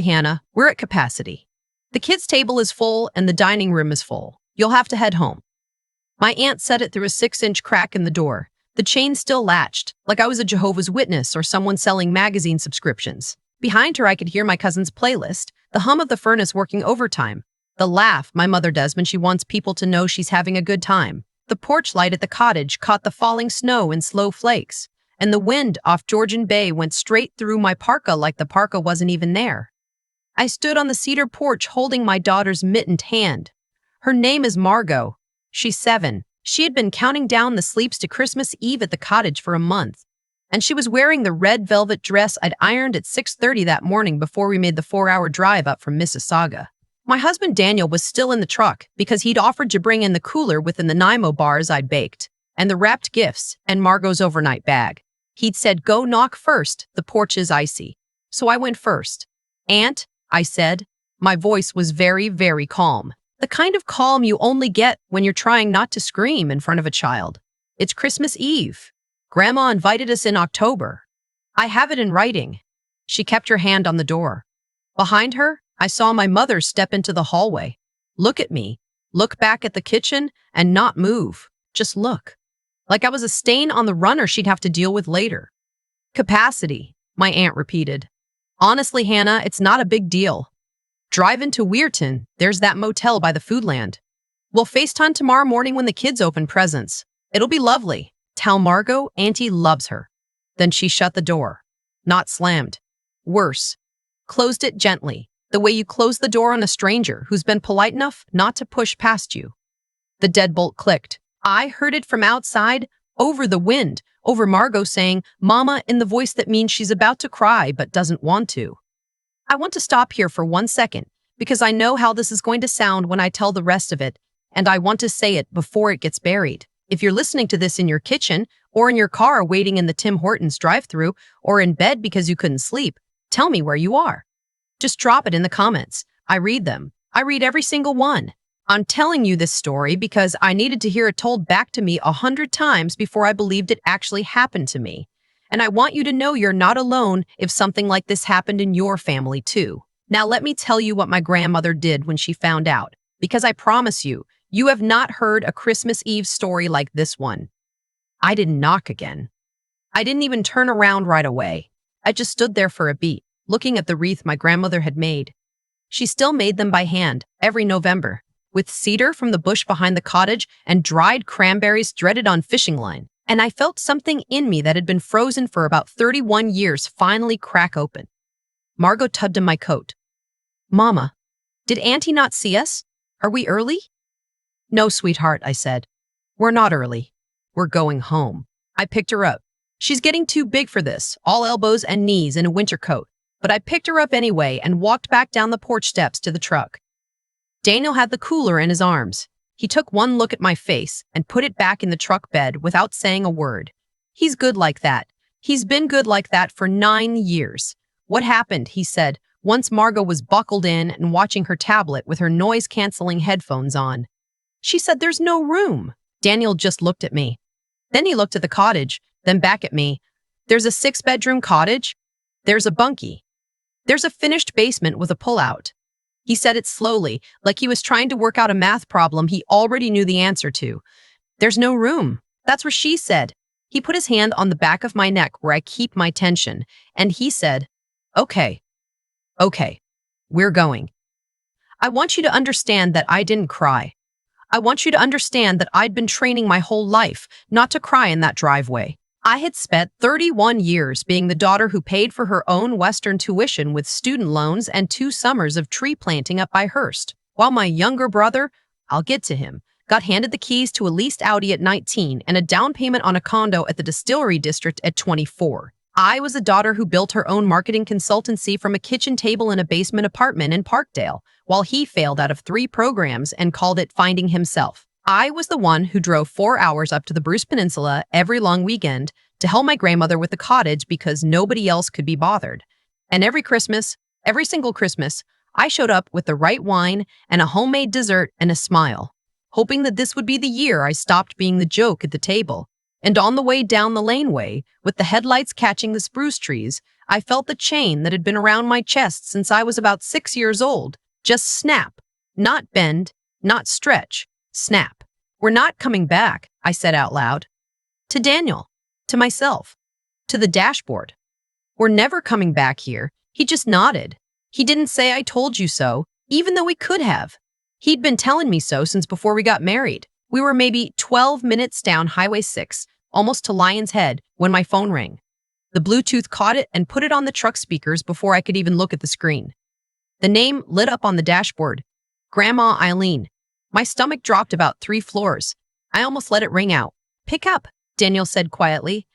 Hannah, we're at capacity. The kids' table is full and the dining room is full. You'll have to head home. My aunt said it through a 6-inch crack in the door. The chain still latched, like I was a Jehovah's Witness or someone selling magazine subscriptions. Behind her, I could hear my cousin's playlist, the hum of the furnace working overtime, the laugh my mother does when she wants people to know she's having a good time. The porch light at the cottage caught the falling snow in slow flakes, and the wind off Georgian Bay went straight through my parka like the parka wasn't even there. I stood on the cedar porch holding my daughter's mittened hand. Her name is Margot. She's 7. She had been counting down the sleeps to Christmas Eve at the cottage for a month, and she was wearing the red velvet dress I'd ironed at 6:30 that morning before we made the 4-hour drive up from Mississauga. My husband Daniel was still in the truck because he'd offered to bring in the cooler within the Nimo bars I'd baked, and the wrapped gifts, and Margot's overnight bag. He'd said, "Go knock first, the porch is icy." So I went first. "Aunt," I said. My voice was very, very calm. The kind of calm you only get when you're trying not to scream in front of a child. "It's Christmas Eve. Grandma invited us in October. I have it in writing." She kept her hand on the door. Behind her, I saw my mother step into the hallway. Look at me, look back at the kitchen, and not move. Just look. Like I was a stain on the runner she'd have to deal with later. "Capacity," my aunt repeated. "Honestly, Hannah, it's not a big deal. Drive into Weirton. There's that motel by the Foodland. We'll FaceTime tomorrow morning when the kids open presents. It'll be lovely. Tell Margot Auntie loves her." Then she shut the door. Not slammed. Worse. Closed it gently, the way you close the door on a stranger who's been polite enough not to push past you. The deadbolt clicked. I heard it from outside, over the wind, over Margot saying, "Mama," in the voice that means she's about to cry but doesn't want to. I want to stop here for 1 second, because I know how this is going to sound when I tell the rest of it, and I want to say it before it gets buried. If you're listening to this in your kitchen, or in your car waiting in the Tim Hortons drive-thru, or in bed because you couldn't sleep, tell me where you are. Just drop it in the comments. I read them. I read every single one. I'm telling you this story because I needed to hear it told back to me 100 times before I believed it actually happened to me. And I want you to know you're not alone if something like this happened in your family too. Now let me tell you what my grandmother did when she found out, because I promise you, you have not heard a Christmas Eve story like this one. I didn't knock again. I didn't even turn around right away. I just stood there for a beat, looking at the wreath my grandmother had made. She still made them by hand, every November, with cedar from the bush behind the cottage and dried cranberries threaded on fishing line. And I felt something in me that had been frozen for about 31 years finally crack open. Margot tugged in my coat. "Mama, did Auntie not see us? Are we early?" "No, sweetheart," I said. "We're not early. We're going home." I picked her up. She's getting too big for this, all elbows and knees in a winter coat, but I picked her up anyway and walked back down the porch steps to the truck. Daniel had the cooler in his arms. He took one look at my face and put it back in the truck bed without saying a word. He's good like that. He's been good like that for 9 years. "What happened?" he said, once Margot was buckled in and watching her tablet with her noise-canceling headphones on. She said, "There's no room." Daniel just looked at me. Then he looked at the cottage, then back at me. "There's a 6-bedroom cottage. There's a bunkie. There's a finished basement with a pull-out." He said it slowly, like he was trying to work out a math problem he already knew the answer to. "There's no room. That's what she said." He put his hand on the back of my neck where I keep my tension, and he said, Okay, we're going. I want you to understand that I didn't cry. I want you to understand that I'd been training my whole life not to cry in that driveway. I had spent 31 years being the daughter who paid for her own Western tuition with student loans and 2 summers of tree planting up by Hearst, while my younger brother, I'll get to him, got handed the keys to a leased Audi at 19 and a down payment on a condo at the Distillery District at 24. I was a daughter who built her own marketing consultancy from a kitchen table in a basement apartment in Parkdale, while he failed out of 3 programs and called it finding himself. I was the one who drove 4 hours up to the Bruce Peninsula every long weekend to help my grandmother with the cottage because nobody else could be bothered. And every single Christmas, I showed up with the right wine and a homemade dessert and a smile, hoping that this would be the year I stopped being the joke at the table And on the way down the laneway, with the headlights catching the spruce trees, I felt the chain that had been around my chest since I was about 6 years old just snap. Not bend, not stretch, snap. We're not coming back, I said out loud. To Daniel, to myself, to the dashboard. We're never coming back here. He just nodded. He didn't say I told you so, even though he could have. He'd been telling me so since before we got married. We were maybe 12 minutes down Highway 6, almost to Lion's Head, when my phone rang. The Bluetooth caught it and put it on the truck speakers before I could even look at the screen. The name lit up on the dashboard. Grandma Eileen. My stomach dropped about 3 floors. I almost let it ring out. Pick up, Daniel said quietly.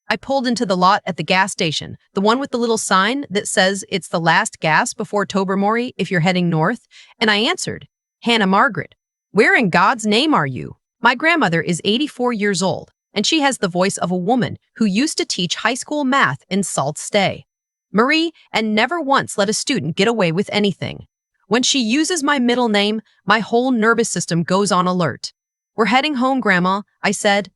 I pulled into the lot at the gas station, the one with the little sign that says it's the last gas before Tobermory if you're heading north, and I answered, Hannah Margaret. Where in God's name are you? My grandmother is 84 years old, and she has the voice of a woman who used to teach high school math in Sault Ste. Marie, and never once let a student get away with anything. When she uses my middle name, my whole nervous system goes on alert. We're heading home, Grandma, I said.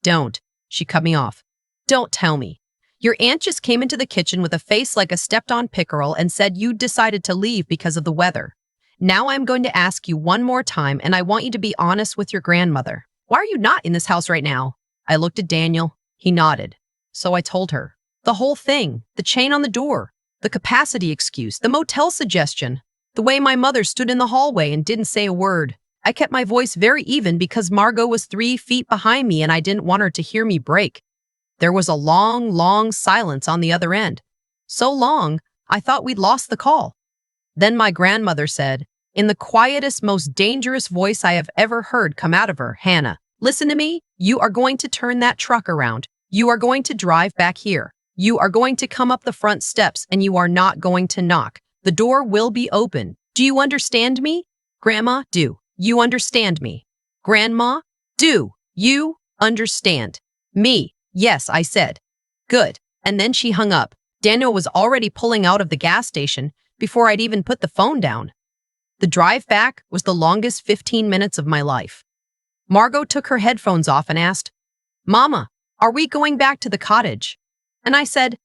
Don't. She cut me off. Don't tell me. Your aunt just came into the kitchen with a face like a stepped-on pickerel and said you'd decided to leave because of the weather. Now I'm going to ask you one more time, and I want you to be honest with your grandmother. Why are you not in this house right now? I looked at Daniel. He nodded. So I told her. The whole thing, the chain on the door, the capacity excuse, the motel suggestion, the way my mother stood in the hallway and didn't say a word. I kept my voice very even because Margot was 3 feet behind me and I didn't want her to hear me break. There was a long silence on the other end. So long, I thought we'd lost the call. Then my grandmother said, in the quietest, most dangerous voice I have ever heard come out of her, Hannah, listen to me. You are going to turn that truck around. You are going to drive back here. You are going to come up the front steps and you are not going to knock. The door will be open. Do you understand me? Grandma, do you understand me? Grandma, do you understand me? Yes, I said. Good. And then she hung up. Daniel was already pulling out of the gas station before I'd even put the phone down. The drive back was the longest 15 minutes of my life. Margot took her headphones off and asked, Mama, are we going back to the cottage? And I said,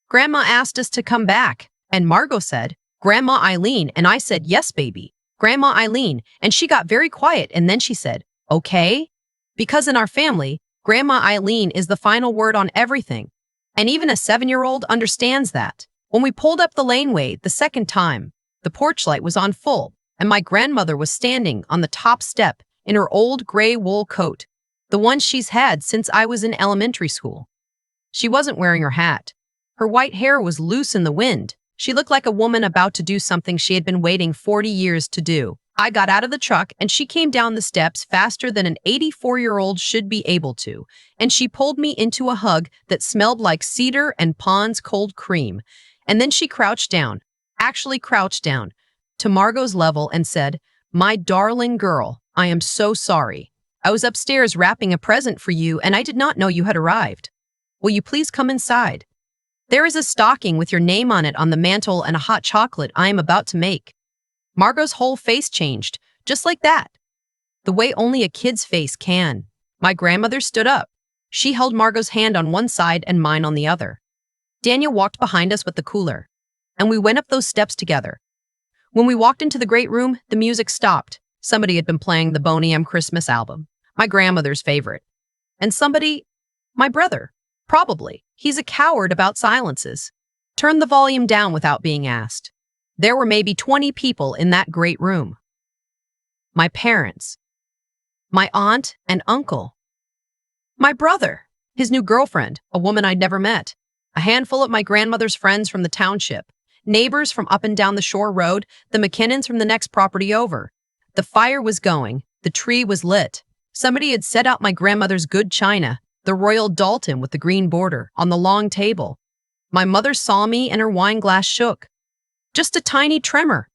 Grandma asked us to come back. And Margot said, Grandma Eileen. And I said, yes, baby, Grandma Eileen. And she got very quiet. And then she said, okay. Because in our family, Grandma Eileen is the final word on everything. And even a 7-year-old understands that. When we pulled up the laneway the second time, the porch light was on full, and my grandmother was standing on the top step in her old gray wool coat, the one she's had since I was in elementary school. She wasn't wearing her hat. Her white hair was loose in the wind. She looked like a woman about to do something she had been waiting 40 years to do. I got out of the truck, and she came down the steps faster than an 84-year-old should be able to, and she pulled me into a hug that smelled like cedar and Pond's cold cream. And then she crouched down to Margot's level and said, my darling girl, I am so sorry. I was upstairs wrapping a present for you and I did not know you had arrived. Will you please come inside? There is a stocking with your name on it on the mantel and a hot chocolate I am about to make. Margot's whole face changed, just like that. The way only a kid's face can. My grandmother stood up. She held Margot's hand on one side and mine on the other. Daniel walked behind us with the cooler, and we went up those steps together. When we walked into the great room, the music stopped. Somebody had been playing the Boney M. Christmas album, my grandmother's favorite. And somebody, my brother, probably, he's a coward about silences, turned the volume down without being asked. There were maybe 20 people in that great room. My parents, my aunt and uncle, my brother, his new girlfriend, a woman I'd never met, a handful of my grandmother's friends from the township, neighbors from up and down the shore road, the McKinnons from the next property over. The fire was going. The tree was lit. Somebody had set out my grandmother's good china, the Royal Doulton with the green border, on the long table. My mother saw me and her wine glass shook. Just a tiny tremor.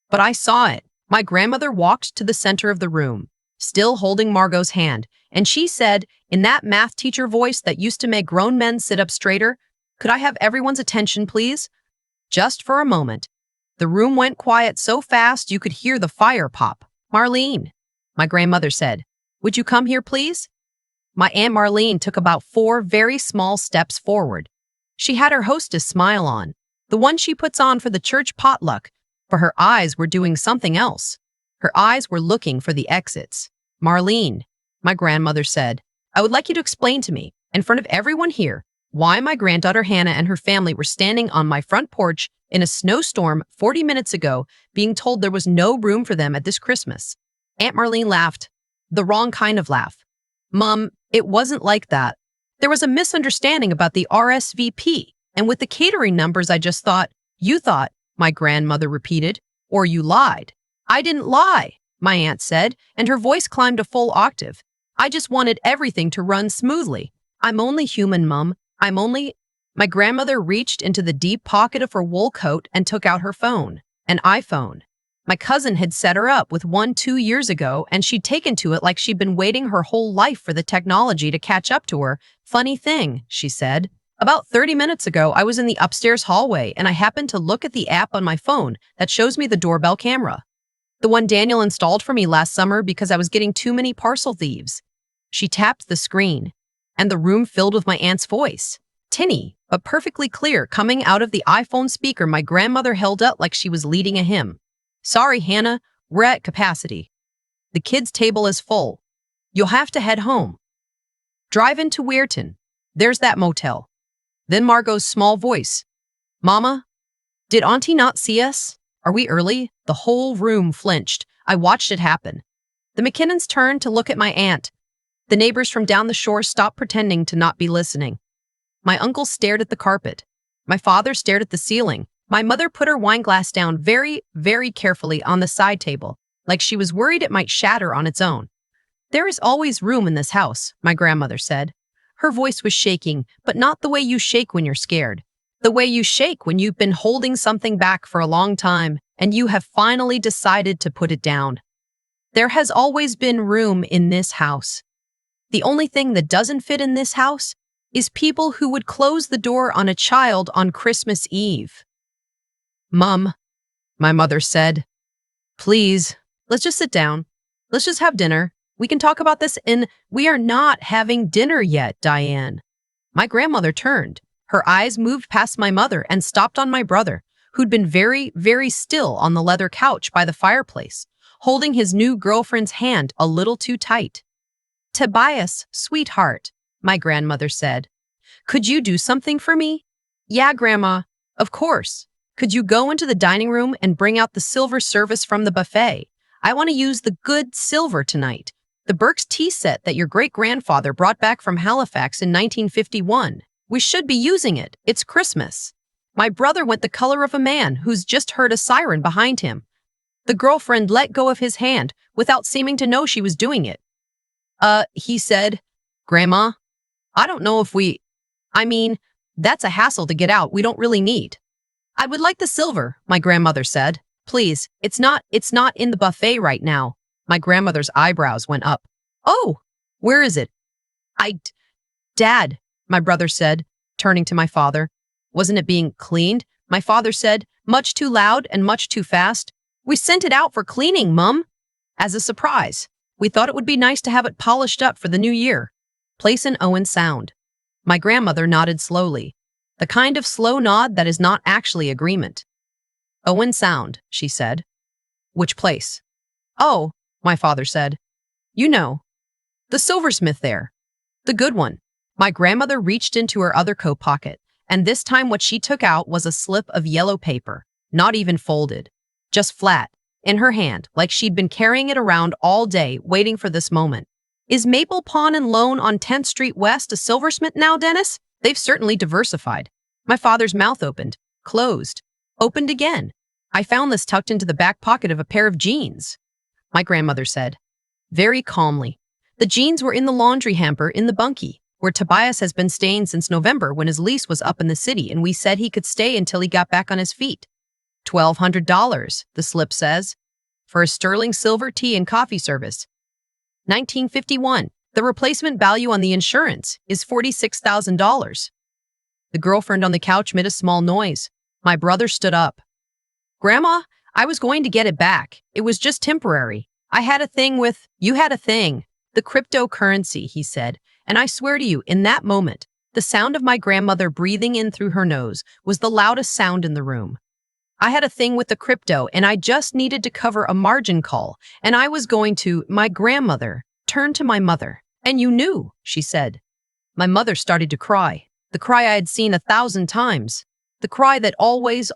But I saw it. My grandmother walked to the center of the room, still holding Margot's hand, and she said, in that math teacher voice that used to make grown men sit up straighter, could I have everyone's attention, please? Just for a moment. The room went quiet so fast you could hear the fire pop. Marlene, my grandmother said, would you come here, please? My Aunt Marlene took about 4 very small steps forward. She had her hostess smile on, the one she puts on for the church potluck, but her eyes were doing something else. Her eyes were looking for the exits. "Marlene," my grandmother said, "I would like you to explain to me, in front of everyone here, why my granddaughter Hannah and her family were standing on my front porch in a snowstorm 40 minutes ago, being told there was no room for them at this Christmas." Aunt Marlene laughed, the wrong kind of laugh. "Mom, it wasn't like that. There was a misunderstanding about the RSVP, and with the catering numbers I just thought, you thought," my grandmother repeated, "or you lied." "I didn't lie," my aunt said, and her voice climbed a full octave. "I just wanted everything to run smoothly. I'm only human, Mum. I'm only—" My grandmother reached into the deep pocket of her wool coat and took out her phone, an iPhone. My cousin had set her up with one 2 years ago, and she'd taken to it like she'd been waiting her whole life for the technology to catch up to her. "Funny thing," she said. "About 30 minutes ago, I was in the upstairs hallway, and I happened to look at the app on my phone that shows me the doorbell camera. The one Daniel installed for me last summer because I was getting too many parcel thieves." She tapped the screen, and the room filled with my aunt's voice. Tinny, but perfectly clear, coming out of the iPhone speaker my grandmother held up like she was leading a hymn. "Sorry, Hannah, we're at capacity. The kids' table is full. You'll have to head home. Drive into Weirton. There's that motel." Then Margot's small voice. "Mama, did Auntie not see us? Are we early?" The whole room flinched. I watched it happen. The McKinnons turned to look at my aunt. The neighbors from down the shore stopped pretending to not be listening. My uncle stared at the carpet. My father stared at the ceiling. My mother put her wine glass down very, very carefully on the side table, like she was worried it might shatter on its own. "There is always room in this house," my grandmother said. Her voice was shaking, but not the way you shake when you're scared. The way you shake when you've been holding something back for a long time and you have finally decided to put it down. "There has always been room in this house. The only thing that doesn't fit in this house is people who would close the door on a child on Christmas Eve." "Mum," my mother said, "please, let's just sit down. Let's just have dinner. We can talk about this in—" "We are not having dinner yet, Diane." My grandmother turned. Her eyes moved past my mother and stopped on my brother, who'd been very, very still on the leather couch by the fireplace, holding his new girlfriend's hand a little too tight. "Tobias, sweetheart," my grandmother said, "could you do something for me?" "Yeah, Grandma, of course. Could you go into the dining room and bring out the silver service from the buffet? I want to use the good silver tonight. The Birks tea set that your great-grandfather brought back from Halifax in 1951. We should be using it. It's Christmas." My brother went the color of a man who's just heard a siren behind him. The girlfriend let go of his hand without seeming to know she was doing it. He said, "Grandma, I don't know if that's a hassle to get out we don't really need." "I would like the silver," my grandmother said. "Please, it's not in the buffet right now." My grandmother's eyebrows went up. "Oh, where is it?" Dad," my brother said, turning to my father. "Wasn't it being cleaned?" My father said, much too loud and much too fast. "We sent it out for cleaning, Mum. As a surprise. We thought it would be nice to have it polished up for the new year." Place in Owen Sound. My grandmother nodded slowly, the kind of slow nod that is not actually agreement. "Owen Sound," she said. "Which place?" "Oh," my father said. "You know, the silversmith there. The good one." My grandmother reached into her other coat pocket, and this time what she took out was a slip of yellow paper, not even folded, just flat, in her hand, like she'd been carrying it around all day, waiting for this moment. "Is Maple Pawn and Loan on 10th Street West a silversmith now, Dennis? They've certainly diversified." My father's mouth opened, closed, opened again. "I found this tucked into the back pocket of a pair of jeans," my grandmother said, very calmly. "The jeans were in the laundry hamper in the bunkie, where Tobias has been staying since November when his lease was up in the city and we said he could stay until he got back on his feet. $1,200, the slip says, for a sterling silver tea and coffee service. 1951. The replacement value on the insurance is $46,000. The girlfriend on the couch made a small noise. My brother stood up. "Grandma, I was going to get it back. It was just temporary. I had a thing with—" "You had a thing. The cryptocurrency," he said, And I swear to you, in that moment, the sound of my grandmother breathing in through her nose was the loudest sound in the room. I had a thing with the crypto, and I just needed to cover a margin call, and I was going to. My grandmother turned to my mother. "And you knew," she said. My mother started to cry, the cry I had seen 1,000 times, the cry that always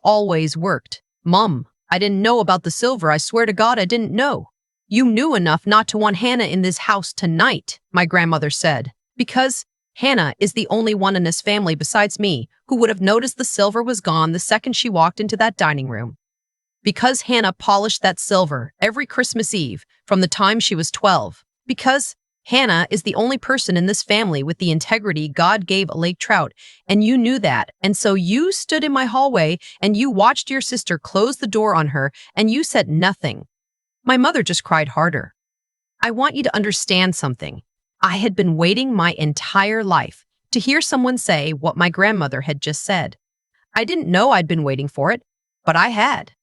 worked. "Mom, I didn't know about the silver. I swear to God I didn't know." "You knew enough not to want Hannah in this house tonight," my grandmother said, "because Hannah is the only one in this family besides me who would have noticed the silver was gone the second she walked into that dining room. Because Hannah polished that silver every Christmas Eve from the time she was 12. Because Hannah is the only person in this family with the integrity God gave a lake trout, and you knew that, and so you stood in my hallway and you watched your sister close the door on her and you said nothing." My mother just cried harder. "I want you to understand something. I had been waiting my entire life to hear someone say what my grandmother had just said. I didn't know I'd been waiting for it, but I had.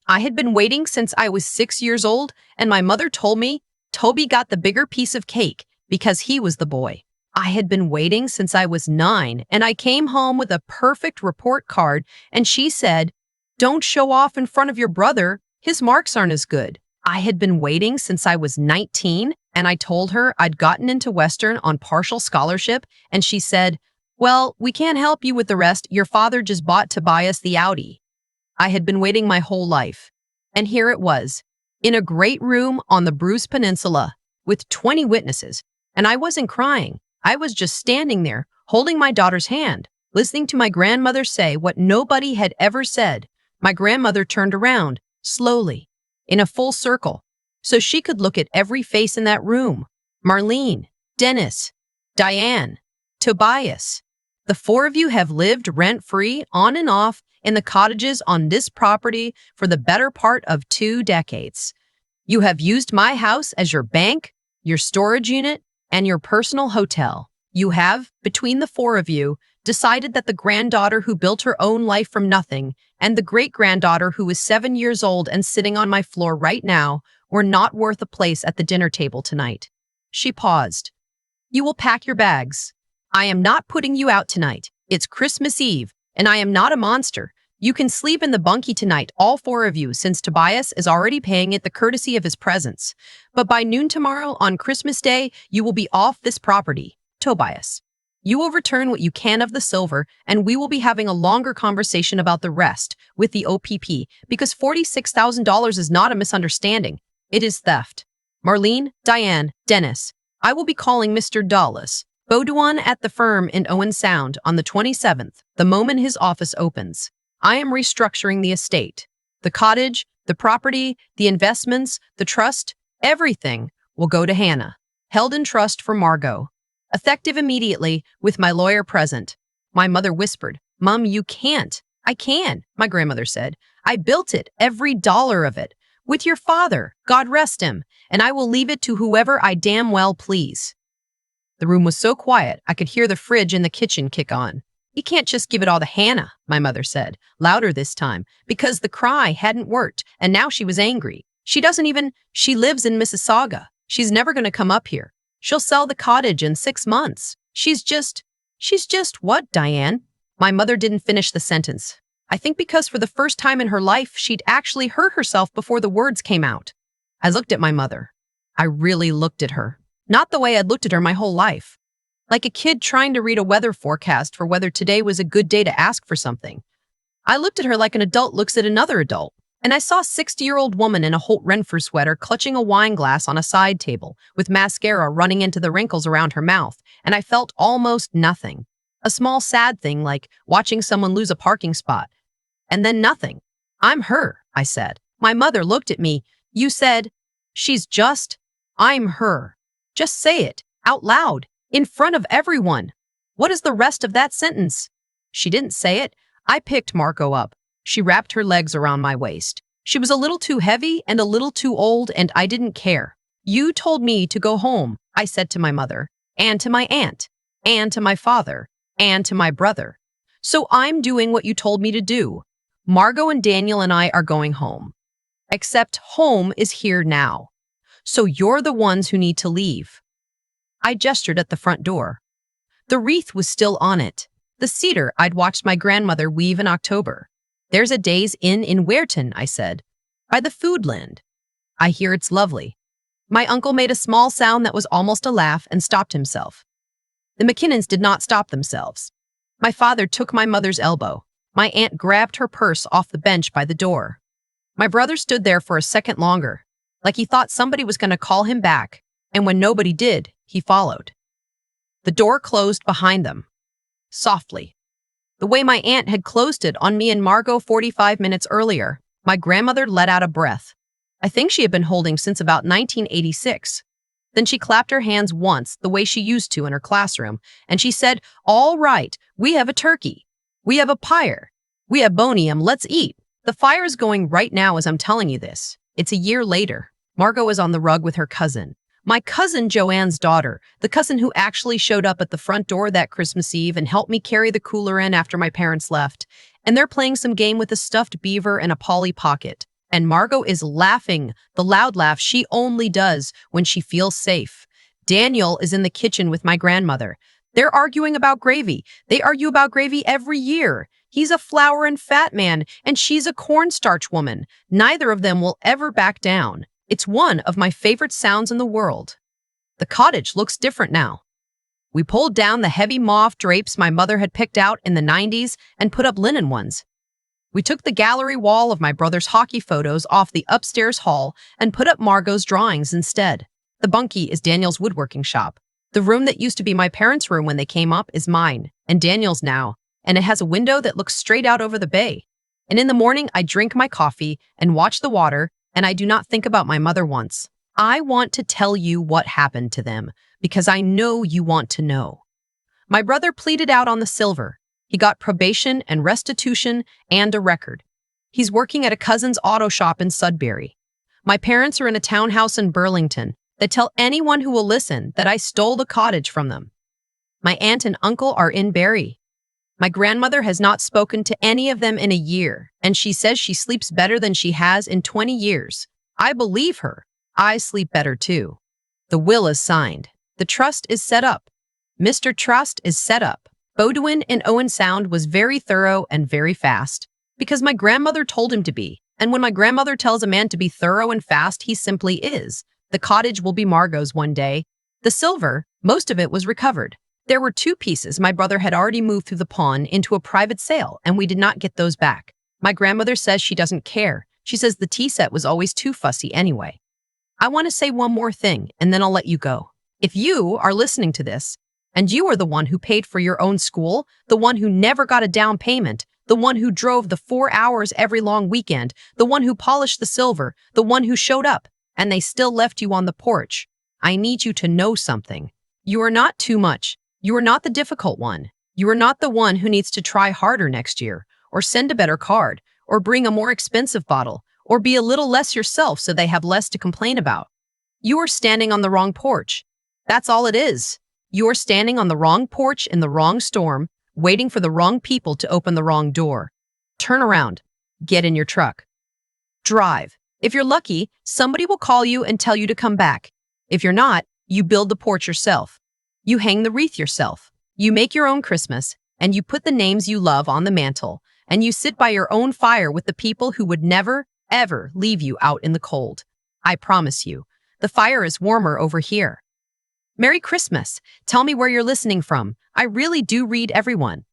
I had been waiting since I was 6 years old, and my mother told me Toby got the bigger piece of cake because he was the boy. I had been waiting since I was 9, and I came home with a perfect report card, and she said, 'Don't show off in front of your brother. His marks aren't as good.' I had been waiting since I was 19, and I told her I'd gotten into Western on partial scholarship, and she said, 'Well, we can't help you with the rest. Your father just bought Tobias the Audi.' I had been waiting my whole life. And here it was, in a great room on the Bruce Peninsula, with 20 witnesses, and I wasn't crying. I was just standing there, holding my daughter's hand, listening to my grandmother say what nobody had ever said. My grandmother turned around, slowly, in a full circle, so she could look at every face in that room. Marlene, Dennis, Diane, Tobias. The 4 of you have lived rent-free, on and off, in the cottages on this property for the better part of 2 decades. You have used my house as your bank, your storage unit, and your personal hotel. You have, between the 4 of you, decided that the granddaughter who built her own life from nothing and the great-granddaughter who is 7 years old and sitting on my floor right now were not worth a place at the dinner table tonight." She paused. "You will pack your bags. I am not putting you out tonight. It's Christmas Eve, and I am not a monster. You can sleep in the bunkie tonight, all 4 of you, since Tobias is already paying it the courtesy of his presence. But by noon tomorrow, on Christmas Day, you will be off this property. Tobias, you will return what you can of the silver, and we will be having a longer conversation about the rest with the OPP, because $46,000 is not a misunderstanding. It is theft. Marlene, Diane, Dennis, I will be calling Mr. Dulles Baudouin at the firm in Owen Sound on the 27th, the moment his office opens. I am restructuring the estate. The cottage, the property, the investments, the trust, everything will go to Hannah, held in trust for Margot. Effective immediately, with my lawyer present." My mother whispered, "Mom, you can't." "I can," my grandmother said. "I built it, every dollar of it, with your father, God rest him, and I will leave it to whoever I damn well please." The room was so quiet, I could hear the fridge in the kitchen kick on. "You can't just give it all to Hannah," my mother said, louder this time, because the cry hadn't worked, and now she was angry. She lives in Mississauga. She's never going to come up here. She'll sell the cottage in 6 months. She's just what, Diane?" My mother didn't finish the sentence. I think because for the first time in her life, she'd actually heard herself before the words came out. I looked at my mother. I really looked at her. Not the way I'd looked at her my whole life. Like a kid trying to read a weather forecast for whether today was a good day to ask for something. I looked at her like an adult looks at another adult, and I saw a 60-year-old woman in a Holt Renfrew sweater clutching a wine glass on a side table with mascara running into the wrinkles around her mouth, and I felt almost nothing. A small sad thing like watching someone lose a parking spot. And then nothing. "I'm her," I said. My mother looked at me. "You said, I'm her. Just say it, out loud, in front of everyone. What is the rest of that sentence?" She didn't say it. I picked Margot up. She wrapped her legs around my waist. She was a little too heavy and a little too old, and I didn't care. "You told me to go home," I said to my mother, and to my aunt, and to my father, and to my brother. "So I'm doing what you told me to do. Margot and Daniel and I are going home. Except home is here now. So you're the ones who need to leave." I gestured at the front door. The wreath was still on it. The cedar I'd watched my grandmother weave in October. There's a day's inn in Weirton, I said. By the Foodland. I hear it's lovely. My uncle made a small sound that was almost a laugh and stopped himself. The McKinnons did not stop themselves. My father took my mother's elbow. My aunt grabbed her purse off the bench by the door. My brother stood there for a second longer, like he thought somebody was going to call him back, and when nobody did, he followed. The door closed behind them. Softly. The way my aunt had closed it on me and Margot 45 minutes earlier, my grandmother let out a breath. I think she had been holding since about 1986. Then she clapped her hands once, the way she used to in her classroom, and she said, "All right, we have a turkey. We have a pyre. We have bonium, let's eat. The fire is going right now as I'm telling you this." It's a year later. Margot is on the rug with her cousin. My cousin Joanne's daughter, the cousin who actually showed up at the front door that Christmas Eve and helped me carry the cooler in after my parents left. And they're playing some game with a stuffed beaver and a Polly Pocket. And Margot is laughing, the loud laugh she only does when she feels safe. Daniel is in the kitchen with my grandmother. They're arguing about gravy. They argue about gravy every year. He's a flour and fat man, and she's a cornstarch woman. Neither of them will ever back down. It's one of my favorite sounds in the world. The cottage looks different now. We pulled down the heavy mauve drapes my mother had picked out in the 90s and put up linen ones. We took the gallery wall of my brother's hockey photos off the upstairs hall and put up Margot's drawings instead. The bunkie is Daniel's woodworking shop. The room that used to be my parents' room when they came up is mine, and Daniel's now, and it has a window that looks straight out over the bay. And in the morning, I drink my coffee and watch the water, and I do not think about my mother once. I want to tell you what happened to them, because I know you want to know. My brother pleaded out on the silver. He got probation and restitution and a record. He's working at a cousin's auto shop in Sudbury. My parents are in a townhouse in Burlington that tell anyone who will listen that I stole the cottage from them. My aunt and uncle are in Barrie. My grandmother has not spoken to any of them in a year, and she says she sleeps better than she has in 20 years. I believe her. I sleep better too. The will is signed. The trust is set up. Mr. Trust is set up. Baudouin in Owen Sound was very thorough and very fast, because my grandmother told him to be, and when my grandmother tells a man to be thorough and fast, he simply is. The cottage will be Margot's one day. The silver, most of it was recovered. There were 2 pieces my brother had already moved through the pawn into a private sale, and we did not get those back. My grandmother says she doesn't care. She says the tea set was always too fussy anyway. I want to say one more thing, and then I'll let you go. If you are listening to this, and you are the one who paid for your own school, the one who never got a down payment, the one who drove the 4 hours every long weekend, the one who polished the silver, the one who showed up, and they still left you on the porch, I need you to know something. You are not too much. You are not the difficult one. You are not the one who needs to try harder next year, or send a better card, or bring a more expensive bottle, or be a little less yourself so they have less to complain about. You are standing on the wrong porch. That's all it is. You are standing on the wrong porch in the wrong storm, waiting for the wrong people to open the wrong door. Turn around. Get in your truck. Drive. If you're lucky, somebody will call you and tell you to come back. If you're not, you build the porch yourself. You hang the wreath yourself. You make your own Christmas, and you put the names you love on the mantle, and you sit by your own fire with the people who would never, ever leave you out in the cold. I promise you, the fire is warmer over here. Merry Christmas. Tell me where you're listening from. I really do read everyone.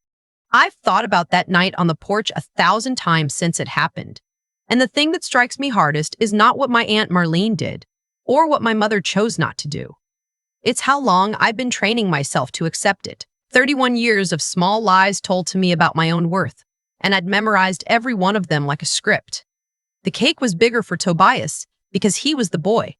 I've thought about that night on the porch 1,000 times since it happened. And the thing that strikes me hardest is not what my Aunt Marlene did, or what my mother chose not to do. It's how long I've been training myself to accept it. 31 years of small lies told to me about my own worth, and I'd memorized every one of them like a script. The cake was bigger for Tobias because he was the boy.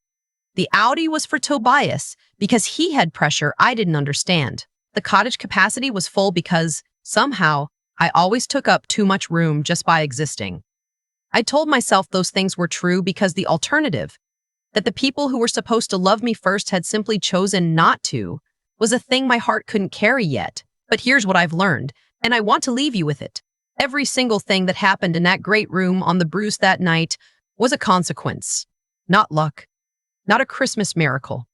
The Audi was for Tobias because he had pressure I didn't understand. The cottage capacity was full because, somehow, I always took up too much room just by existing. I told myself those things were true because the alternative, that the people who were supposed to love me first had simply chosen not to, was a thing my heart couldn't carry yet. But here's what I've learned, and I want to leave you with it. Every single thing that happened in that great room on the Bruce that night was a consequence. Not luck. Not a Christmas miracle.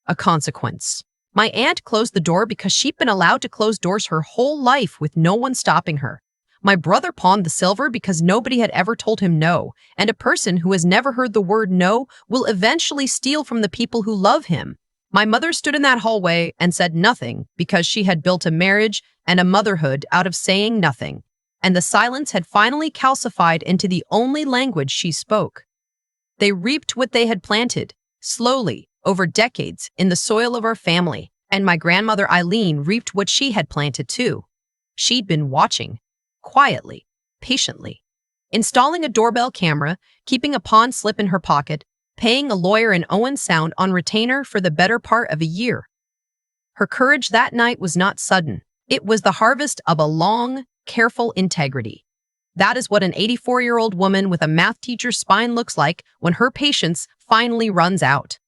A consequence. My aunt closed the door because she'd been allowed to close doors her whole life with no one stopping her. My brother pawned the silver because nobody had ever told him no, and a person who has never heard the word no will eventually steal from the people who love him. My mother stood in that hallway and said nothing because she had built a marriage and a motherhood out of saying nothing, and the silence had finally calcified into the only language she spoke. They reaped what they had planted, slowly, over decades, in the soil of our family, and my grandmother Eileen reaped what she had planted too. She'd been watching, quietly, patiently, installing a doorbell camera, keeping a pawn slip in her pocket, paying a lawyer in Owen Sound on retainer for the better part of a year. Her courage that night was not sudden. It was the harvest of a long, careful integrity. That is what an 84-year-old woman with a math teacher's spine looks like when her patience finally runs out.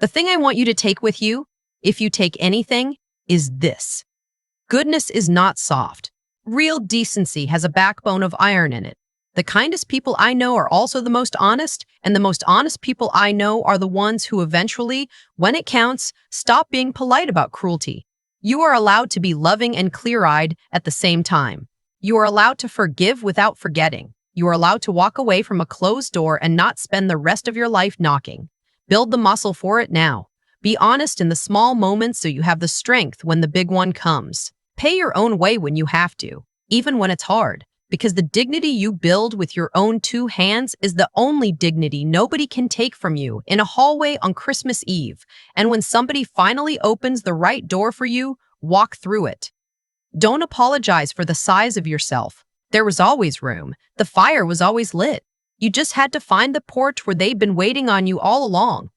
The thing I want you to take with you, if you take anything, is this. Goodness is not soft. Real decency has a backbone of iron in it. The kindest people I know are also the most honest, and the most honest people I know are the ones who eventually, when it counts, stop being polite about cruelty. You are allowed to be loving and clear-eyed at the same time. You are allowed to forgive without forgetting. You are allowed to walk away from a closed door and not spend the rest of your life knocking. Build the muscle for it now. Be honest in the small moments so you have the strength when the big one comes. Pay your own way when you have to, even when it's hard. Because the dignity you build with your own two hands is the only dignity nobody can take from you in a hallway on Christmas Eve. And when somebody finally opens the right door for you, walk through it. Don't apologize for the size of yourself. There was always room. The fire was always lit. You just had to find the porch where they'd been waiting on you all along.